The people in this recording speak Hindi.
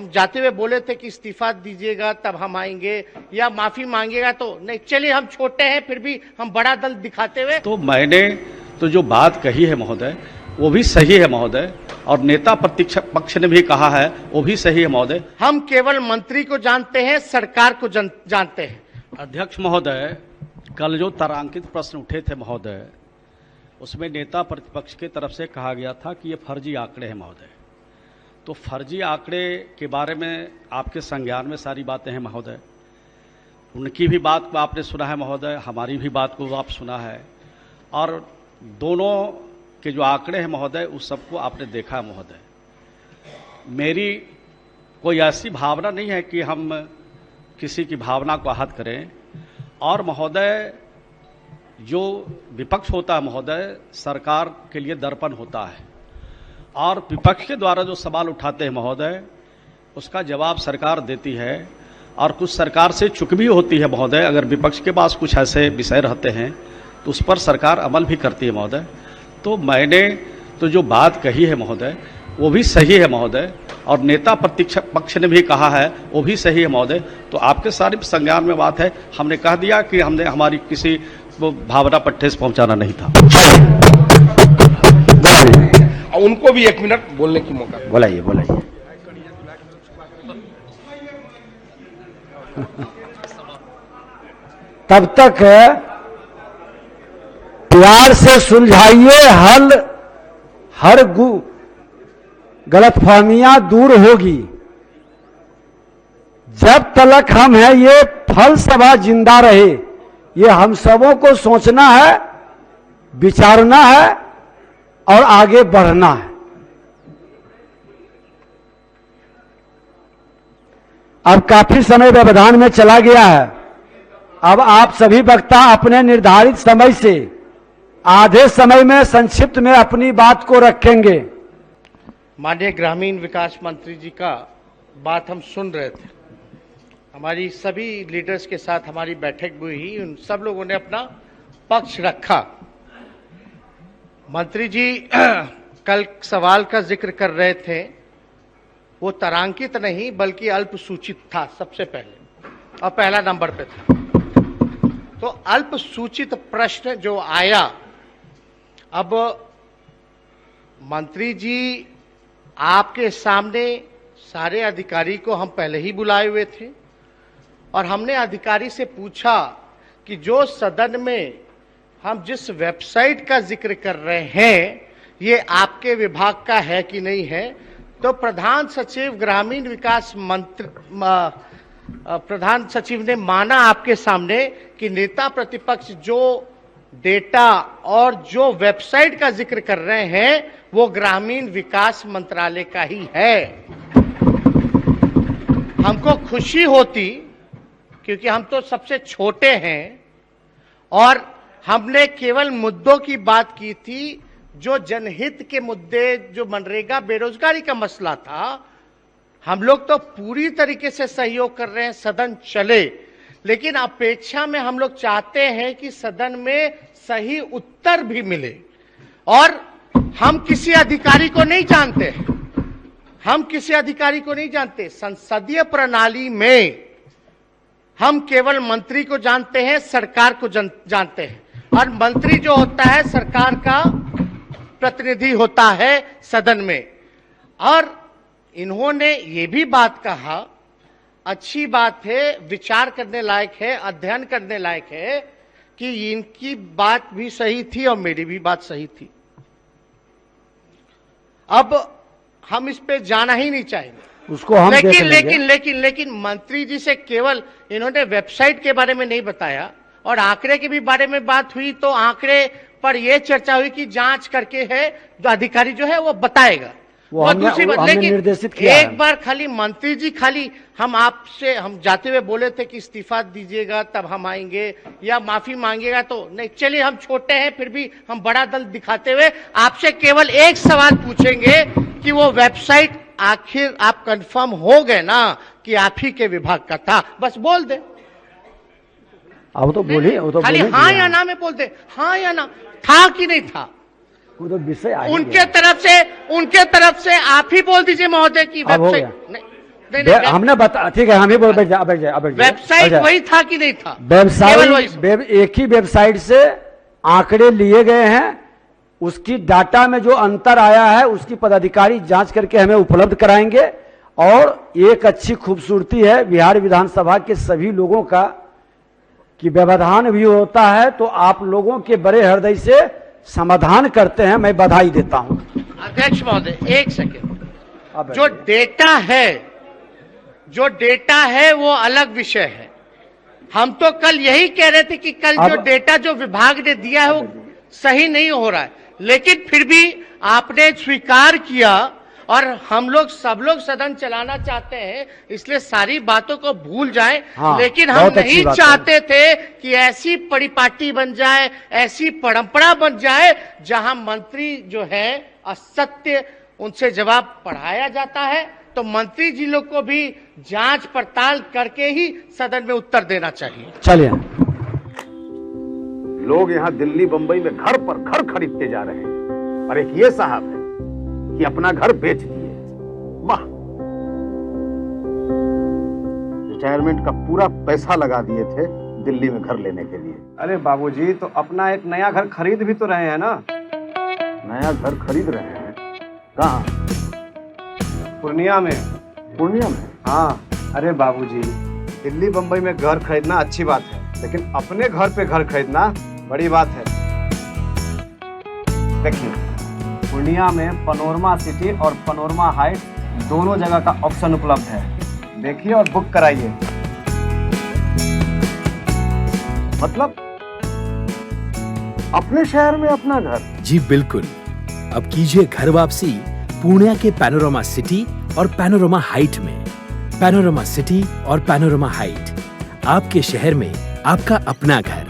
जाते हुए बोले थे कि इस्तीफा दीजिएगा तब हम आएंगे या माफी मांगेगा तो नहीं, चलिए हम छोटे हैं फिर भी हम बड़ा दल दिखाते हुए। तो मैंने तो जो बात कही है महोदय वो भी सही है महोदय, और नेता प्रतिपक्ष पक्ष ने भी कहा है वो भी सही है महोदय। हम केवल मंत्री को जानते हैं, सरकार को जानते हैं। अध्यक्ष महोदय, कल जो तारांकित प्रश्न उठे थे महोदय, उसमें नेता प्रतिपक्ष की तरफ से कहा गया था कि ये फर्जी आंकड़े हैं महोदय। तो फर्जी आंकड़े के बारे में आपके संज्ञान में सारी बातें हैं महोदय। उनकी भी बात को आपने सुना है महोदय, हमारी भी बात को आप सुना है, और दोनों के जो आंकड़े हैं महोदय उस सबको आपने देखा है महोदय। मेरी कोई ऐसी भावना नहीं है कि हम किसी की भावना को आहत करें। और महोदय, जो विपक्ष होता है महोदय, सरकार के लिए दर्पण होता है, और विपक्ष के द्वारा जो सवाल उठाते हैं महोदय उसका जवाब सरकार देती है, और कुछ सरकार से चूक भी होती है महोदय। अगर विपक्ष के पास कुछ ऐसे विषय रहते हैं तो उस पर सरकार अमल भी करती है महोदय। तो मैंने तो जो बात कही है महोदय वो भी सही है महोदय, और नेता प्रतिपक्ष पक्ष ने भी कहा है वो भी सही है महोदय। तो आपके सारे संज्ञान में बात है, हमने कह दिया कि हमने हमारी किसी भावना पर ठेस पहुंचाना नहीं था। उनको भी 1 मिनट बोलने की मौका। बोलाइए बोलाइए। तब तक प्यार से सुलझाइए, हर गलतफहमियां दूर होगी। जब तक हम हैं ये फलसफा जिंदा रहे, ये हम सबों को सोचना है, विचारना है और आगे बढ़ना है। अब काफी समय व्यवधान में चला गया है। अब आप सभी वक्ता अपने निर्धारित समय से आधे समय में संक्षिप्त में अपनी बात को रखेंगे। माननीय ग्रामीण विकास मंत्री जी का बात हम सुन रहे थे। हमारी सभी लीडर्स के साथ हमारी बैठक भी हुई, उन सब लोगों ने अपना पक्ष रखा। मंत्री जी कल सवाल का जिक्र कर रहे थे, वो तारांकित नहीं बल्कि अल्प सूचित था सबसे पहले, और पहला नंबर पे था। तो अल्प सूचित प्रश्न जो आया, अब मंत्री जी आपके सामने सारे अधिकारी को हम पहले ही बुलाए हुए थे, और हमने अधिकारी से पूछा कि जो सदन में हम जिस वेबसाइट का जिक्र कर रहे हैं ये आपके विभाग का है कि नहीं है। तो प्रधान सचिव ग्रामीण विकास मंत्री प्रधान सचिव ने माना आपके सामने कि नेता प्रतिपक्ष जो डेटा और जो वेबसाइट का जिक्र कर रहे हैं वो ग्रामीण विकास मंत्रालय का ही है। हमको खुशी होती क्योंकि हम तो सबसे छोटे हैं, और हमने केवल मुद्दों की बात की थी, जो जनहित के मुद्दे, जो मनरेगा बेरोजगारी का मसला था। हम लोग तो पूरी तरीके से सहयोग कर रहे हैं, सदन चले, लेकिन अपेक्षा में हम लोग चाहते हैं कि सदन में सही उत्तर भी मिले। और हम किसी अधिकारी को नहीं जानते, हम किसी अधिकारी को नहीं जानते। संसदीय प्रणाली में हम केवल मंत्री को जानते हैं, सरकार को जानते हैं, और मंत्री जो होता है सरकार का प्रतिनिधि होता है सदन में। और इन्होंने ये भी बात कहा, अच्छी बात है, विचार करने लायक है, अध्ययन करने लायक है कि इनकी बात भी सही थी और मेरी भी बात सही थी। अब हम इस पे जाना ही नहीं चाहेंगे उसको हम लेकिन मंत्री जी से केवल इन्होंने वेबसाइट के बारे में नहीं बताया, और आंकड़े के भी बारे में बात हुई तो आंकड़े पर यह चर्चा हुई कि जांच करके है, जो अधिकारी जो है वो बताएगा। वो दूसरी बात, लेकिन निर्देशित किया एक बार खाली मंत्री जी खाली हम जाते हुए बोले थे कि इस्तीफा दीजिएगा तब हम आएंगे या माफी मांगेगा तो नहीं, चलिए हम छोटे हैं फिर भी हम बड़ा दल दिखाते हुए आपसे केवल एक सवाल पूछेंगे कि वो वेबसाइट आखिर आप कंफर्म हो गए ना कि आप ही के विभाग का था? बस बोल दे। अब तो बोलिए, वो तो खाली हाँ या ना में बोल दे, हाँ या ना, था कि नहीं था। वो तो विषय उनके तरफ से आप ही बोल दीजिए महोदय की वेबसाइट नहीं। हमने बता, ठीक है, हम ही बोल बैठ जाए, बैठ जाए। वेबसाइट वही था कि नहीं था? वेबसाइट एक ही वेबसाइट से आंकड़े लिए गए हैं, उसकी डाटा में जो अंतर आया है उसकी पदाधिकारी जांच करके हमें उपलब्ध कराएंगे। और एक अच्छी खूबसूरती है बिहार विधानसभा के सभी लोगों का कि व्यवधान भी होता है तो आप लोगों के बड़े हृदय से समाधान करते हैं, मैं बधाई देता हूं। अध्यक्ष महोदय, एक सेकेंड। जो डेटा है वो अलग विषय है। हम तो कल यही कह रहे थे कि कल जो डेटा जो विभाग ने दिया है वो सही नहीं हो रहा है, लेकिन फिर भी आपने स्वीकार किया और हम लोग सब लोग सदन चलाना चाहते हैं, इसलिए सारी बातों को भूल जाएं। लेकिन हम नहीं चाहते थे कि ऐसी परिपाटी बन जाए, ऐसी परंपरा बन जाए जहां मंत्री जो है असत्य उनसे जवाब पढ़ाया जाता है, तो मंत्री जी लोग को भी जांच पड़ताल करके ही सदन में उत्तर देना चाहिए। चलिए, लोग यहाँ दिल्ली बंबई में घर पर घर खरीदते जा रहे हैं और एक ये साहब है कि अपना घर बेच दिए। वाह, रिटायरमेंट का पूरा पैसा लगा दिए थे दिल्ली में घर लेने के लिए। अरे बाबूजी, तो अपना एक नया घर खरीद भी तो रहे हैं ना। नया घर खरीद रहे हैं? कहाँ? पूर्णिया में। पूर्णिया में? हाँ। अरे बाबूजी, दिल्ली बंबई में घर खरीदना अच्छी बात है, लेकिन अपने घर पे घर खरीदना बड़ी बात है। देखिए, पूर्णिया में पनोरमा सिटी और पनोरमा हाइट दोनों जगह का ऑप्शन उपलब्ध है। देखिए और बुक कराइए। मतलब अपने शहर में अपना घर? जी बिल्कुल। अब कीजिए घर वापसी पूर्णिया के पैनोरमा सिटी और पैनोरमा हाइट में। पैनोरमा सिटी और पैनोरमा हाइट, आपके शहर में आपका अपना घर।